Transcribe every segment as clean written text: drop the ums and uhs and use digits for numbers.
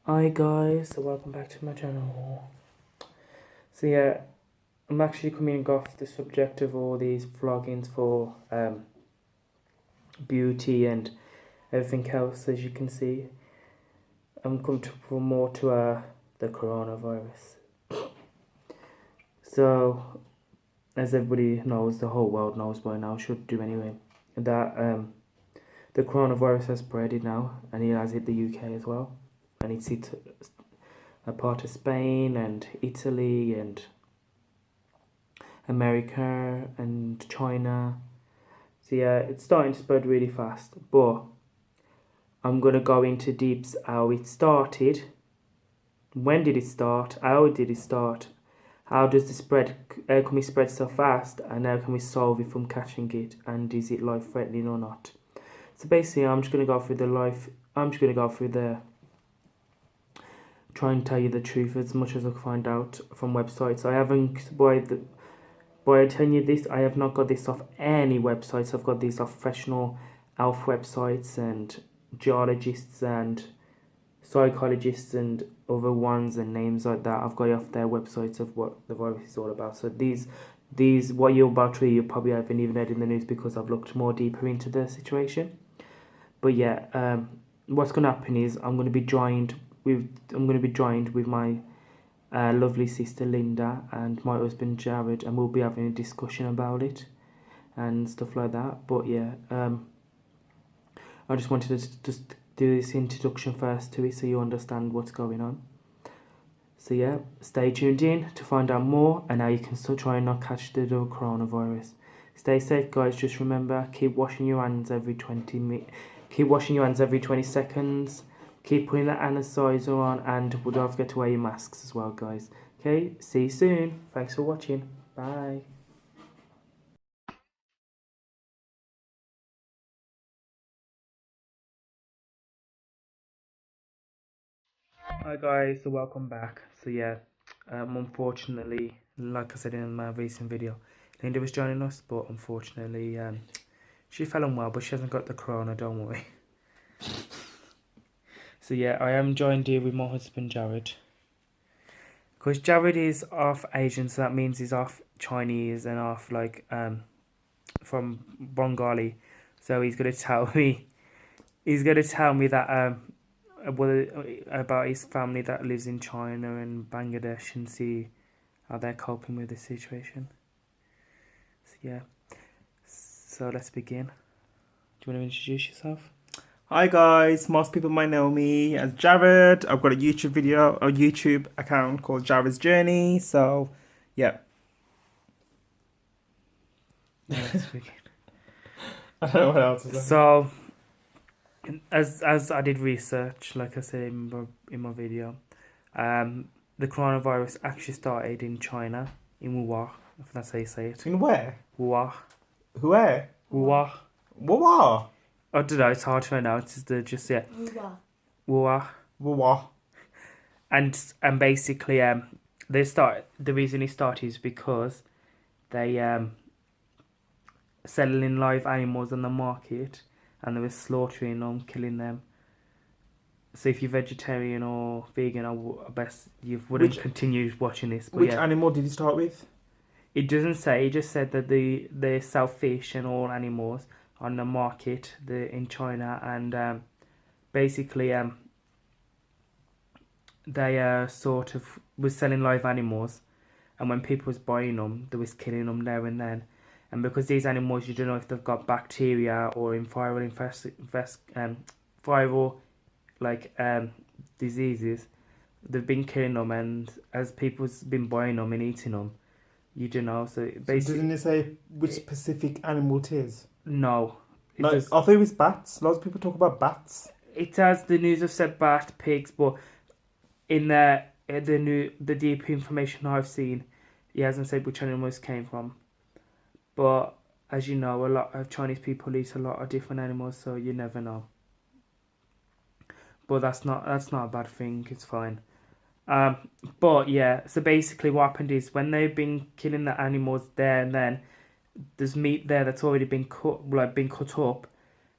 Hi guys, so welcome back to my channel. So yeah, I'm actually coming off the subject of all these vloggings for beauty and everything else. As you can see, I'm coming to more to the coronavirus. So as everybody knows, the whole world knows by now, should do anyway, that the coronavirus has spread now, and it has hit the UK as well, and it's hit a part of Spain and Italy and America and China. So yeah, it's starting to spread really fast. But I'm gonna go into deeps how it started. When did it start? How did it start? How does the spread? How can we spread so fast? And how can we solve it from catching it? And is it life threatening or not? So basically, I'm just gonna go through the life. I'm just gonna go through the. Try and tell you the truth as much as I can find out from websites. I haven't by telling you this, I have not got this off any websites. I've got these off professional health websites and geologists and psychologists and other ones and names like that. I've got it off their websites of what the virus is all about. So these what you're about to read, you probably haven't even read in the news because I've looked more deeper into the situation. But yeah, what's gonna happen is I'm gonna be joined with my lovely sister Linda and my husband Jared, and we'll be having a discussion about it and stuff like that. But yeah, I just wanted to just do this introduction first to it so you understand what's going on. So yeah, stay tuned in to find out more and how you can still try and not catch the coronavirus. Stay safe, guys. Just remember, keep washing your hands every 20 seconds. Keep putting the hand sanitizer on, and don't forget to wear your masks as well, guys. Okay, see you soon. Thanks for watching. Bye. Hi guys, so welcome back. So yeah, unfortunately, like I said in my recent video, Linda was joining us, but unfortunately, she fell unwell, but she hasn't got the corona, don't worry. So yeah, I am joined here with my husband Jared. Because Jared is half Asian, so that means he's half Chinese and half like from Bengali. So he's gonna tell me that about his family that lives in China and Bangladesh and see how they're coping with the situation. So yeah, so let's begin. Do you want to introduce yourself? Hi guys, most people might know me as Jared. I've got a YouTube account called Jared's Journey. So, yeah. Let's begin. I don't know what else to say. So, as I did research, like I said in my video, the coronavirus actually started in China, in Wuhan, if that's how you say it. In where? Wuhan. Where? Wuhan. Wawa. I don't know, it's hard to pronounce. It's just, yeah. Wuhan. Wawa. And basically, the reason it started is because they selling live animals on the market and they were slaughtering them, killing them. So if you're vegetarian or vegan, I best you wouldn't continue watching this. But Which yeah, animal did you start with? it doesn't say. It just said that they sell fish and all animals on the market in China, and basically they sort of was selling live animals, and when people was buying them, they was killing them there and then. And because these animals, you don't know if they've got bacteria or viral like diseases, they've been killing them, and as people's been buying them and eating them, you don't know. So So basically, doesn't it say which specific animal it is? no, it No, does. I thought it was bats. Lots of people talk about bats. It has the news of said bat, pigs, but in the deep information I've seen, he hasn't said which animals came from. But as you know, a lot of Chinese people eat a lot of different animals, so you never know. But that's not a bad thing. It's fine. Um, but yeah, so basically what happened is when they've been killing the animals there and then, there's meat there that's already been cut up.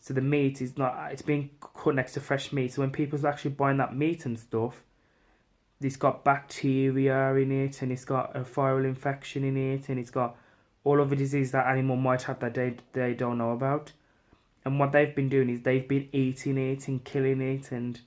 So the meat is not, it's being cut next to fresh meat. So when people's actually buying that meat and stuff, it's got bacteria in it, and it's got a viral infection in it, and it's got all of the disease that animal might have that they don't know about. And what they've been doing is they've been eating it and killing it and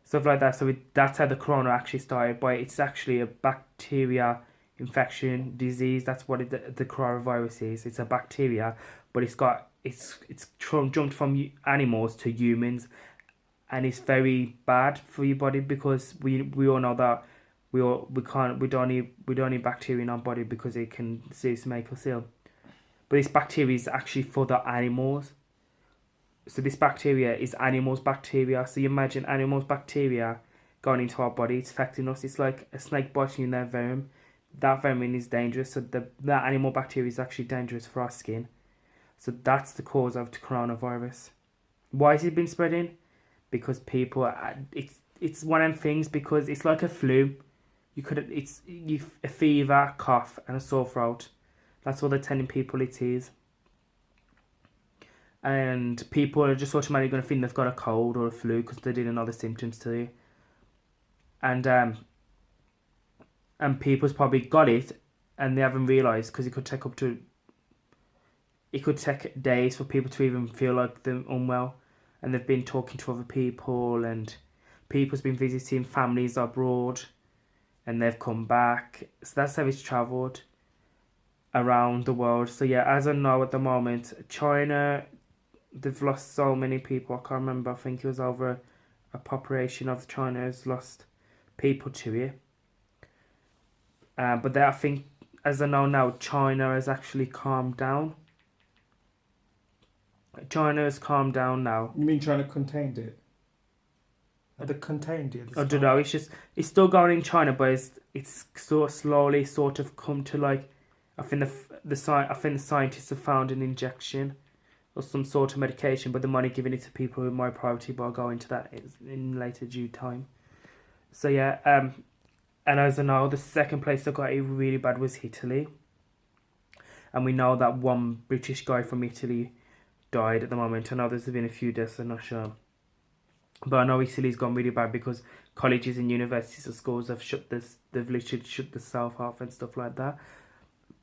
stuff like that. So that's how the corona actually started. But it's actually a bacteria infection disease. That's what the coronavirus is. It's a bacteria, but it's jumped from animals to humans, and it's very bad for your body because we all know that we don't need bacteria in our body because it can seriously make us ill. But this bacteria is actually for the animals. So this bacteria is animals' bacteria. So you imagine animals' bacteria going into our body, it's affecting us. It's like a snake biting in their venom. That venom is dangerous. So that animal bacteria is actually dangerous for our skin. So that's the cause of the coronavirus. Why has it been spreading? Because people, it's one of them things, because it's like a flu. A fever, cough, and a sore throat. That's all they're telling people it is. And people are just automatically going to think they've got a cold or a flu because they didn't know the symptoms to you. And people's probably got it and they haven't realised, because it could take days for people to even feel like they're unwell, and they've been talking to other people, and people's been visiting families abroad and they've come back. So that's how it's travelled around the world. So yeah, as I know at the moment, China, they've lost so many people. I can't remember. I think it was over a population of China has lost people to it. But I think, as I know now, China has actually calmed down. China has calmed down now. You mean China contained it? Have they contained it? I don't know. It's still going in China, but it's sort of slowly sort of come to like. I think the scientists have found an injection or some sort of medication, but they're only giving it to people with my priority. But I'll go into that in later due time. So yeah, and as I know, the second place that got it really bad was Italy, and we know that one British guy from Italy died at the moment. I know there's been a few deaths, I'm not sure. But I know Italy's gone really bad because colleges and universities and schools have they've literally shut themselves off and stuff like that.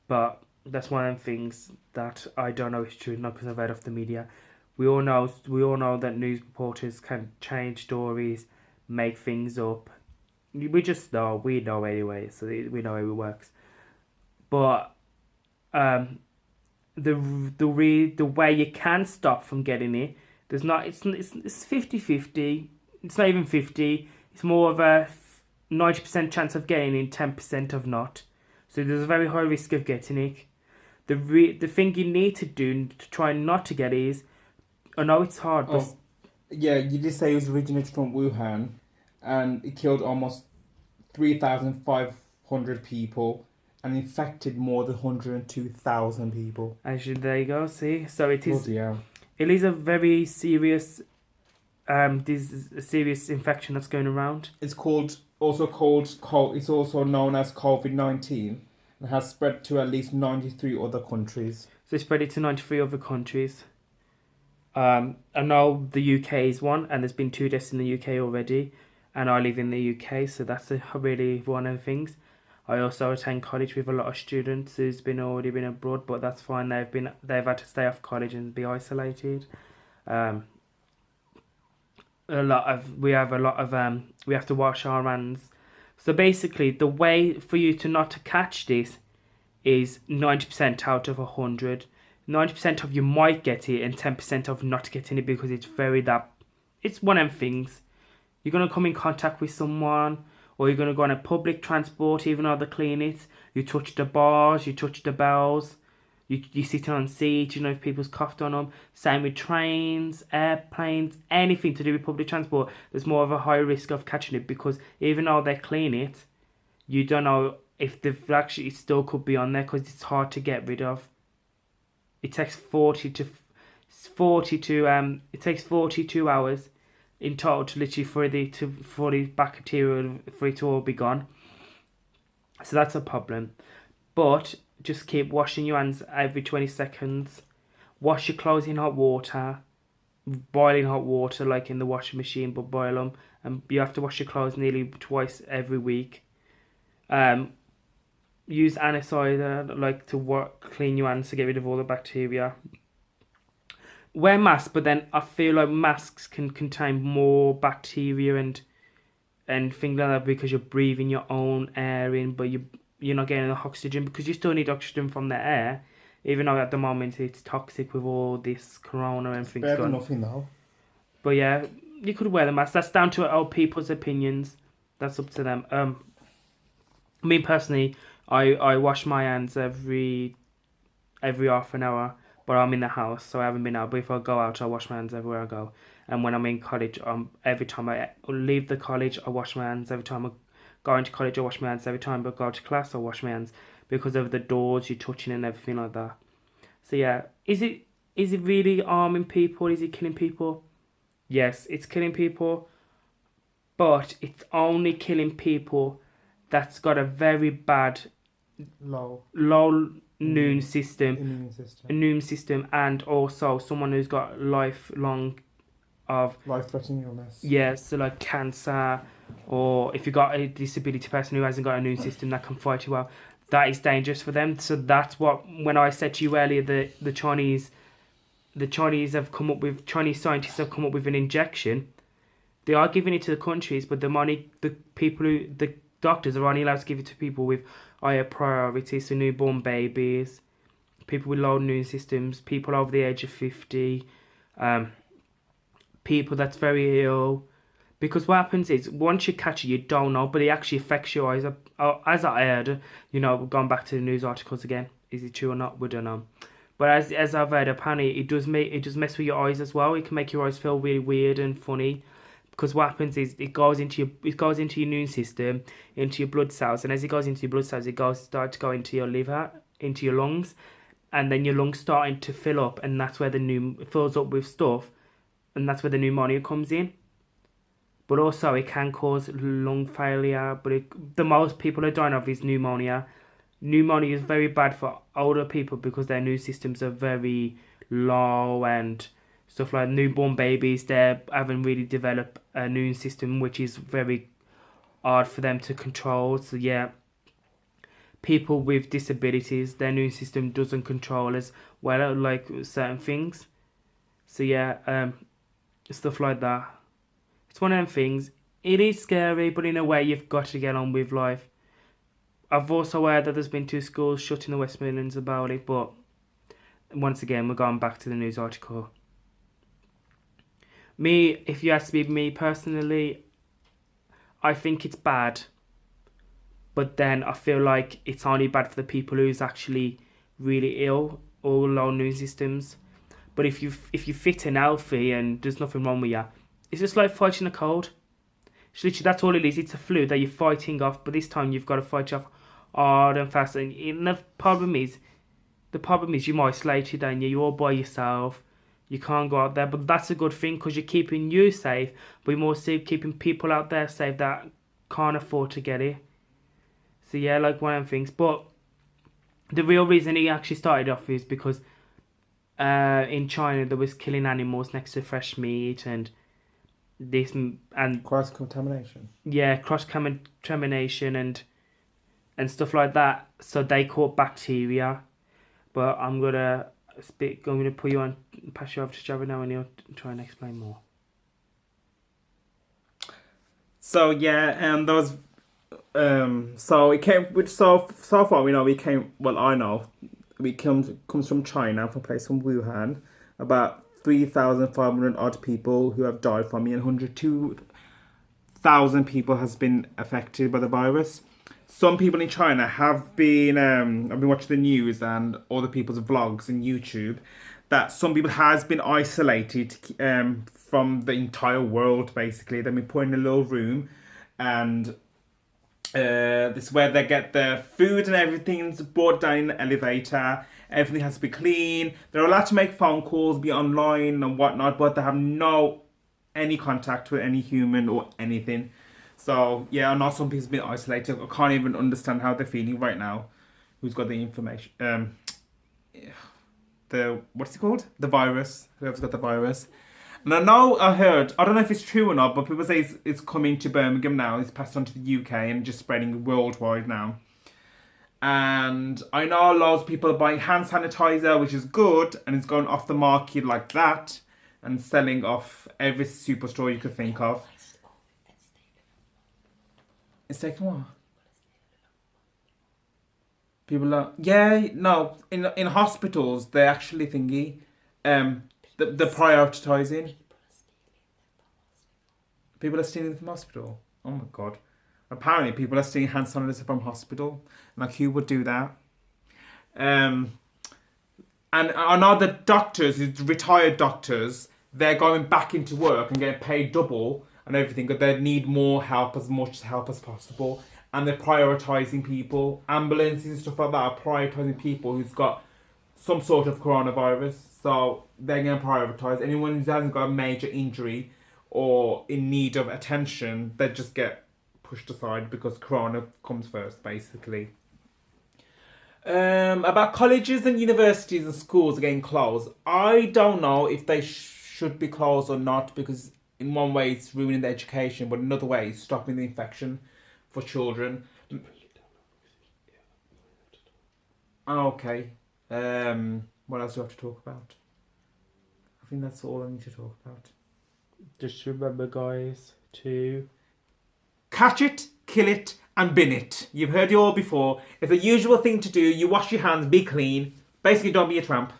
But that's one of the things that I don't know is true, not because I've read off the media. We all know that news reporters can change stories, make things up. We know anyway, so we know how it works. But the way you can stop from getting it, there's not. It's 50-50. It's not even 50. It's more of a 90% chance of getting it, 10% of not. So there's a very high risk of getting it. The thing you need to do to try not to get it is, I know it's hard, but yeah, you did say it was originated from Wuhan, and it killed almost 3,500 people and infected more than 102,000 people. Actually, there you go. See, so it is. Yeah. It is a very serious, serious infection that's going around. It's also known as COVID-19 and has spread to at least 93 other countries. So it spread it to 93 other countries. I know the UK is one, and there's been 2 deaths in the UK already, and I live in the UK, so that's really one of the things. I also attend college with a lot of students who's already been abroad, but that's fine. They've had to stay off college and be isolated. We have to wash our hands. So basically, the way for you to not to catch this is 90% out of 100. 90% of you might get it, and 10% of not getting it, because it's one of them things. You're gonna come in contact with someone, or you're going to go on a public transport, even though they clean it. You touch the bars, you touch the bells, you sit on seats, if people's coughed on them. Same with trains, airplanes, anything to do with public transport. There's more of a high risk of catching it, because even though they clean it, you don't know if it still could be on there, because it's hard to get rid of. It takes 42 hours in total to literally for the bacteria for it to all be gone. So that's a problem. But just keep washing your hands every 20 seconds. Wash your clothes in hot water. boiling hot water like in the washing machine, but boil them, and you have to wash your clothes nearly twice every week. Um, use anicidar like to clean your hands to get rid of all the bacteria. Wear masks, but then I feel like masks can contain more bacteria and things like that because you're breathing your own air in, but you're not getting the oxygen because you still need oxygen from the air, even though at the moment it's toxic with all this corona and things Better than going. nothing though. But yeah, you could wear the mask. That's down to our people's opinions. That's up to them. Me personally, I wash my hands every half an hour, but I'm in the house, so I haven't been out. But if I go out, I wash my hands everywhere I go. And when I'm in college, every time I leave the college, I wash my hands. Every time I go into college, I wash my hands. Every time I go to class, I wash my hands because of the doors you're touching and everything like that. So yeah, is it really harming people? Is it killing people? Yes, it's killing people, but it's only killing people that's got a very bad low immune system, and also someone who's got lifelong of Life-threatening illness. yeah, so like cancer, or if you got a disability person who hasn't got an immune system that can fight you well, that is dangerous for them. So that's what when I said to you earlier, the Chinese Chinese scientists have come up with an injection. They are giving it to the countries, but the doctors are only allowed to give it to people with higher priority, so newborn babies, people with low immune systems, people over the age of 50, people that's very ill. Because what happens is, once you catch it, you don't know, but it actually affects your eyes. As I heard, going back to the news articles again, is it true or not? We don't know. But as I've heard, apparently it does mess with your eyes as well. It can make your eyes feel really weird and funny. Because what happens is it goes into your immune system, into your blood cells, and as it goes into your blood cells, starts to go into your liver, into your lungs, and then your lungs starting to fill up, and that's where it fills up with stuff, and that's where the pneumonia comes in. But also it can cause lung failure. But the most people are dying of is pneumonia. Pneumonia is very bad for older people because their immune systems are very low and stuff like newborn babies. They haven't really developed an immune system, which is very hard for them to control. So yeah, people with disabilities, their immune system doesn't control as well like certain things. So yeah, stuff like that. It's one of them things. It is scary, but in a way you've got to get on with life. I've also heard that there's been 2 schools shut in the West Midlands about it, but once again, we're going back to the news article. If you ask me personally, I think it's bad. But then I feel like it's only bad for the people who's actually really ill or low immune systems. But if you fit and healthy and there's nothing wrong with you, it's just like fighting a cold. It's literally, that's all it is. It's a flu that you're fighting off, but this time you've got to fight off hard and fast. And the problem is you're isolated and you're all by yourself. You can't go out there, but that's a good thing because you're keeping you safe, but you're also keeping people out there safe that can't afford to get it. So yeah, like one of them things. But the real reason he actually started off is because in China there was killing animals next to fresh meat and this and cross contamination. Yeah, cross contamination and stuff like that. So they caught bacteria. But I'm gonna put you on, pass you over to Jared now, and he'll try and explain more. So yeah, those. So it came with so far we know we came. Well, I know we comes from China, from a place from Wuhan. About 3,500 odd people who have died from it, and 102,000 people has been affected by the virus. Some people in China have been, I've been watching the news and all the people's vlogs and YouTube, that some people has been isolated from the entire world, basically. They've been put in a little room and this is where they get their food and everything's brought down in the elevator. Everything has to be clean. They're allowed to make phone calls, be online and whatnot, but they have any contact with any human or anything. So yeah, I know some people's been isolated. I can't even understand how they're feeling right now. Who's got the information? What's it called? The virus. Whoever's got the virus. And I know I heard, I don't know if it's true or not, but people say it's coming to Birmingham now. It's passed on to the UK and just spreading worldwide now. And I know loads of people are buying hand sanitizer, which is good, and it's going off the market like that and selling off every superstore you could think of. It's taking what? People are no in hospitals they actually thingy they're prioritizing. People are stealing from hospital. Oh my god! Apparently, people are stealing hand sanitizer from hospital. Like, who would do that? And I know that doctors, retired doctors, they're going back into work and getting paid double and everything, but they need more help, as much help as possible. And they're prioritising people. Ambulances and stuff like that are prioritising people who's got some sort of coronavirus. So they're going to prioritise. Anyone who hasn't got a major injury or in need of attention, they just get pushed aside because corona comes first, basically. About colleges and universities and schools getting closed. I don't know if they should be closed or not, because in one way it's ruining their education, but in another way it's stopping the infection for children. Okay. What else do I have to talk about? I think that's all I need to talk about. Just remember, guys, to catch it, kill it, and bin it. You've heard it all before. It's a usual thing to do. You wash your hands, be clean. Basically, don't be a tramp.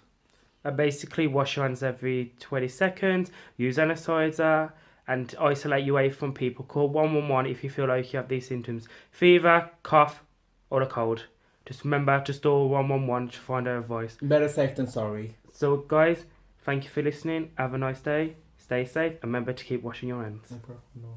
basically wash your hands every 20 seconds, use sanitizer, and isolate your way from people. Call 111 if you feel like you have these symptoms: fever, cough, or a cold. Just remember to store 111 to find out advice. Better safe than sorry. So, guys, thank you for listening. Have a nice day. Stay safe and remember to keep washing your hands. No problem. No.